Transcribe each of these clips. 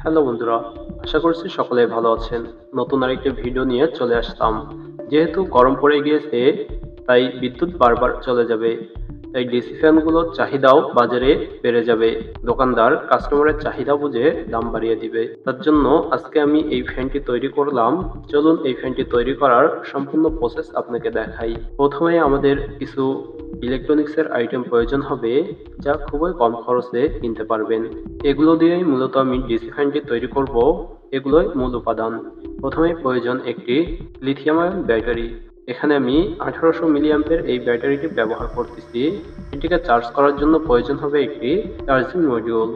Hello বন্ধুরা, আশা করছি সকলে ভালো আছেন। নতুন আরেকটি ভিডিও নিয়ে চলে আসলাম। যেহেতু গরম পড়ে গিয়েছে, তাই বিদ্যুৎ বারবার চলে যাবে। তাই ডিসি ফ্যানগুলোর চাহিদাও বাজারে বেড়ে যাবে। দোকানদার কাস্টমারের চাহিদা বুঝে দাম বাড়িয়ে দিবে। তার জন্য আজকে আমি এই ফ্যানটি তৈরি করলাম। চলুন এই ফ্যানটি তৈরি করার সম্পূর্ণ প্রসেস আপনাকে দেখাই। প্রথমে আমাদের কিছু ইলেকট্রনিক্সের আইটেম প্রয়োজন হবে, যা খুবই কম খরচে কিনতে পারবেন। এগুলো দিয়েই মূলত আমি ডিসি ফ্যানটি তৈরি করব। এগুলোই মূল উপাদান। প্রথমে প্রয়োজন একটি লিথিয়াম আয়ন ব্যাটারি। এখানে আমি 1800 মিলিঅ্যাম্পের এই ব্যাটারিটি ব্যবহার করতেছি। এটিকে চার্জ করার জন্য প্রয়োজন হবে একটি চার্জিং মডিউল।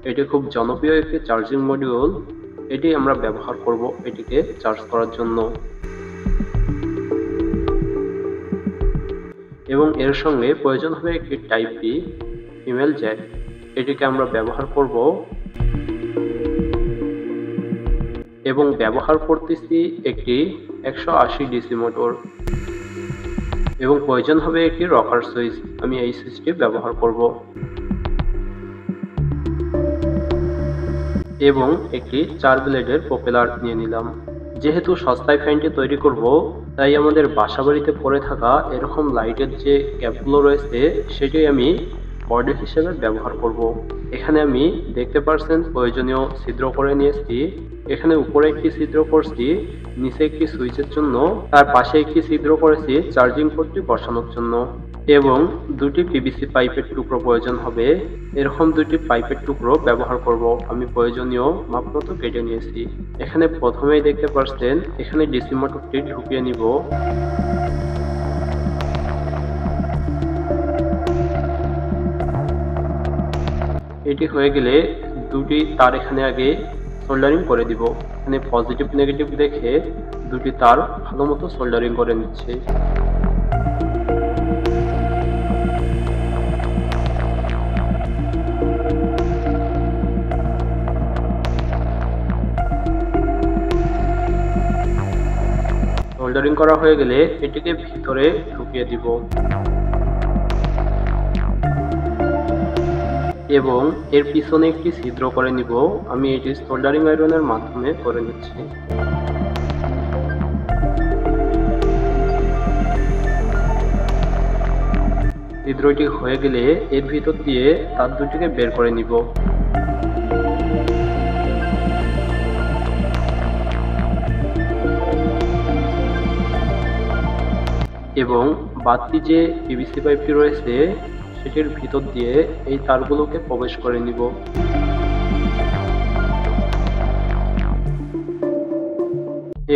এটি খুব জনপ্রিয় একটি চার্জিং মডিউল। এটি আমরা ব্যবহার করব এটিকে চার্জ করার জন্য। এবং এর সঙ্গে প্রয়োজন হবে একটি টাইপ বি ফিমেল জ্যাক। এটিকে আমরা ব্যবহার করব এবং ব্যবহার করতেছি একটি 180 ডিসি মোটর এবং প্রয়োজন হবে একটি রকার সুইচ। আমি এই সুইচটি ব্যবহার করব এবং একটি 4 ব্লেডের প্রপেলার নিয়ে নিলাম। যেহেতু সস্তায় ফ্যানটি তৈরি করব, তাই আমাদের বাসাবাড়িতে পড়ে থাকা এরকম লাইটের যে ক্যাপগুলো রয়েছে সেটি আমি বডি হিসেবে ব্যবহার করব। এখানে আমি দেখতে পাচ্ছেন প্রয়োজনীয় ছিদ্র করে নিয়েছি। এখানে উপরে একটি ছিদ্র করছি নিচে একটি সুইচের জন্য, তার পাশে একটি ছিদ্র করেছি চার্জিং পোর্টটি বসানোর জন্য এবং দুটি পিভিসি পাইপের টুকরো প্রয়োজন হবে। এরকম দুটি পাইপের টুকরো ব্যবহার করব। আমি প্রয়োজনীয় মাপমতো কেটে নিয়েছি। এখানে প্রথমেই দেখতে পাচ্ছেন এখানে ডিসি মোটরটি ঢুকিয়ে নিব। এটি হয়ে গেলে দুটি তার এখানে আগে সোল্ডারিং করে দিব। এখানে পজিটিভ নেগেটিভ দেখে দুটি তার ভালো মতো সোল্ডারিং করে নিচ্ছে। সোল্ডারিং করা হয়ে গেলে এটিকে ভিতরে ঢুকিয়ে দিব এবং এর পিছনে একটি ছিদ্র করে নিব। আমি এটি সোল্ডারিং আয়রনের মাধ্যমে করে নিচ্ছি। ছিদ্রটি হয়ে গেলে এর ভিতর দিয়ে তার দুটিকে বের করে নিব এবং বাড়তি যে পিভিসি পাইপটি রয়েছে সেটির ভিতর দিয়ে এই তারগুলোকে প্রবেশ করে নিব।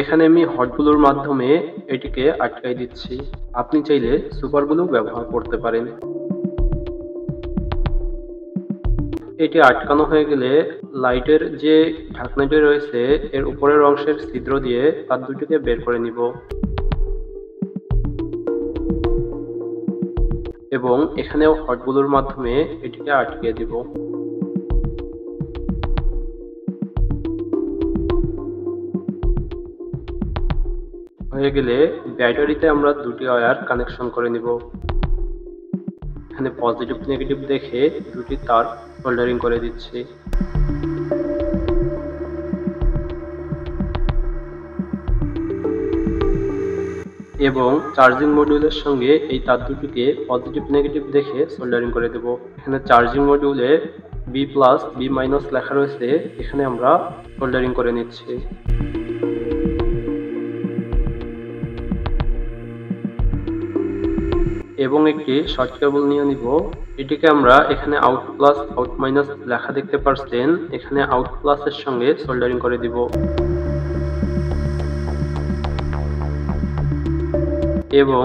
এখানে আমি হটগুলোর মাধ্যমে এটিকে আটকাই দিচ্ছি। আপনি চাইলে সুপারগুলো ব্যবহার করতে পারেন। এটি আটকানো হয়ে গেলে লাইটের যে ঢাকনাটি রয়েছে এর উপরের অংশের ছিদ্র দিয়ে তার দুটিকে বের করে নিব এবং এখানেও হটগুলোর মাধ্যমে এটিকে আটকিয়ে দিব। হয়ে গেলে ব্যাটারিতে আমরা দুটি ওয়্যার কানেকশন করে নিব। এখানে পজিটিভ নেগেটিভ দেখে দুটি তার সোল্ডারিং করে দিচ্ছি। এবং চার্জিং মডিউলের সঙ্গে এই তার দুটিকে পজিটিভ নেগেটিভ দেখে সোল্ডারিং করে দেব। এখানে চার্জিং মডিউলে বি প্লাস বি মাইনাস লেখা রয়েছে, এখানে আমরা সোল্ডারিং করে নিচ্ছি। এবং একটি শর্ট কেবল নিয়ে নিব। এটিকে আমরা এখানে আউট প্লাস আউট মাইনাস লেখা দেখতে পাচ্ছেন, এখানে আউট প্লাসের সঙ্গে সোল্ডারিং করে দিব এবং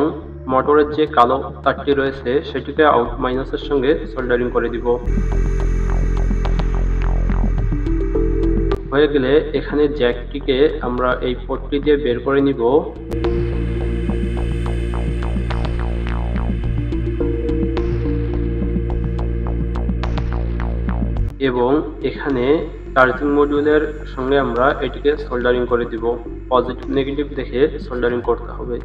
মোটরের যে কালো তারটি রয়েছে সেটিকে আউট মাইনাসের সঙ্গে সোল্ডারিং করে দিব। হয়ে গেলে এখানে জ্যাকটিকে আমরা এই পোর্টটি দিয়ে বের করে নিব এবং এখানে চার্জিং মডিউলের সঙ্গে আমরা এটিকে সোল্ডারিং করে দিব। পজিটিভ নেগেটিভ দেখে সোল্ডারিং করতে হবে।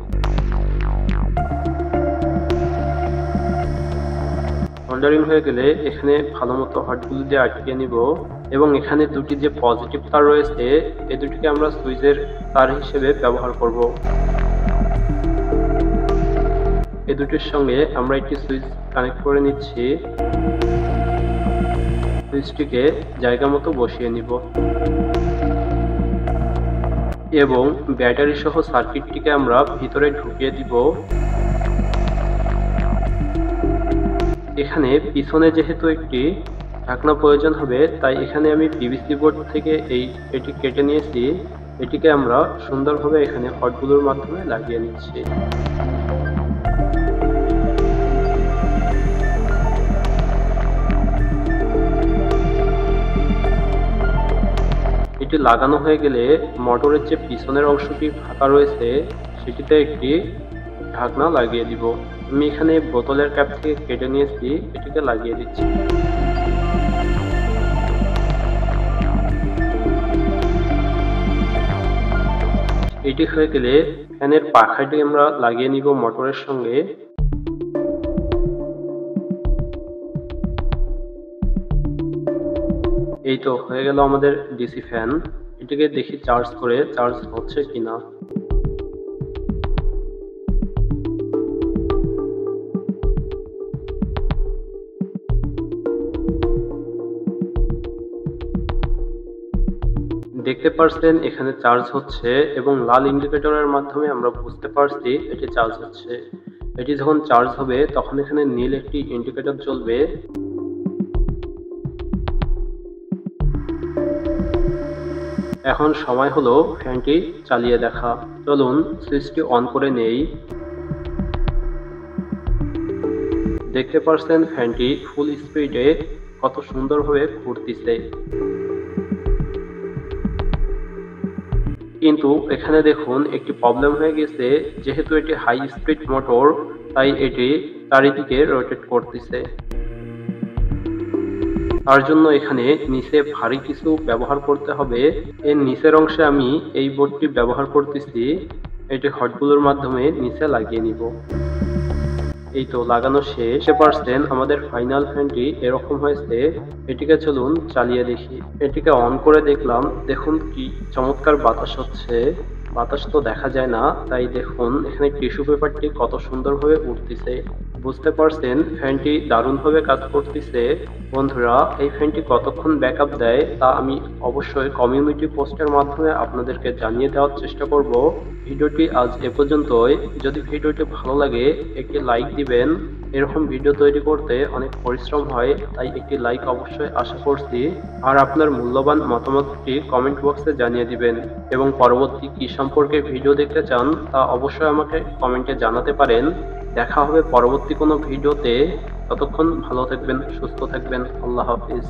সোল্ডারিং হয়ে গেলে এখানে ভালো মতো হট গ্লু দিয়ে আটকে নিব এবং এখানে দুটি যে পজিটিভ তার রয়েছে এই দুটিকে আমরা সুইচের তার হিসেবে ব্যবহার করব। এই দুটির সঙ্গে আমরা একটি সুইচ কানেক্ট করে নিচ্ছি। সুইচটিকে জায়গা মতো বসিয়ে নিব এবং ব্যাটারি সহ সার্কিটটিকে আমরা ভিতরে ঢুকিয়ে দিব। এখানে পিছনে যেহেতু একটি ঢাকনা প্রয়োজন হবে তাই এখানে আমি পিভিসি বোর্ড থেকে এটি কেটে নিয়েছি। এটিকে আমরা সুন্দরভাবে এখানে হট গ্লুর মাধ্যমে লাগিয়ে নিচ্ছি। এটি লাগানো হয়ে গেলে মোটরের যে পিছনের অংশটি ফাঁকা রয়েছে সেটিতে একটি ঢাকনা লাগিয়ে দিব। আমি এখানে বোতলের ক্যাপ থেকে কেটে নিয়েছি, এটিকে লাগিয়ে দিচ্ছি। এটি হয়ে গেলে ফ্যানের পাখাটি আমরা লাগিয়ে নিব মোটরের সঙ্গে। এই তো হয়ে গেল আমাদের ডিসি ফ্যান। এটিকে দেখি চার্জ হচ্ছে কিনা। দেখতে পারছেন এখানে চার্জ হচ্ছে এবং লাল ইন্ডিকেটরের মাধ্যমে আমরা বুঝতে পারছি এটি চার্জ হচ্ছে। এটি যখন চার্জ হবে তখন এখানে নীল একটি ইন্ডিকেটর জ্বলবে। এখন সময় হলো ফ্যানটি চালিয়ে দেখা। চলুন সুইচটি অন করে নেই। দেখতে পারছেন ফ্যানটি ফুল স্পিডে কত সুন্দরভাবে ঘুরতেছে। কিন্তু এখানে দেখুন একটি প্রবলেম হয়ে গেছে, যেহেতু এটি হাই স্পিড মোটর তাই এটি চারিদিকে রোটেট করতেছে। তার জন্য এখানে নিচে ভারী কিছু ব্যবহার করতে হবে। এর নিচের অংশে আমি এই বোর্ডটি ব্যবহার করতেছি। এটি হট গ্লুর মাধ্যমে নিচে লাগিয়ে নিব। এই তো লাগানো শেষ। পারছেন আমাদের ফাইনাল ফ্যানটি এরকম হয়েছে। এটিকে চলুন চালিয়ে দেখি। এটিকে অন করে দেখলাম, দেখুন কি চমৎকার বাতাস হচ্ছে। বাতাস তো দেখা যায় না, তাই দেখুন এখানে টিস্যু পেপারটি কত সুন্দরভাবে উঠতেছে। বুঝতে পারছেন ফ্যানটি দারুণভাবে কাজ করতেছে। বন্ধুরা, এই ফ্যানটি কতক্ষণ ব্যাকআপ দেয় তা আমি অবশ্যই কমিউনিটি পোস্টের মাধ্যমে আপনাদেরকে জানিয়ে দেওয়ার চেষ্টা করব। ভিডিওটি আজ এ পর্যন্তই। যদি ভিডিওটি ভালো লাগে একটি লাইক দিবেন। এরকম ভিডিও তৈরি করতে অনেক পরিশ্রম হয়, তাই একটি লাইক অবশ্যই আশা করছি। আর আপনার মূল্যবান মতামতটি কমেন্ট বক্সে জানিয়ে দিবেন এবং পরবর্তী কি সম্পর্কে ভিডিও দেখতে চান তা অবশ্যই আমাকে কমেন্টে জানাতে পারেন। দেখা হবে পরবর্তী কোনো ভিডিওতে। ততক্ষণ ভালো থাকবেন, সুস্থ থাকবেন। আল্লাহ হাফিজ।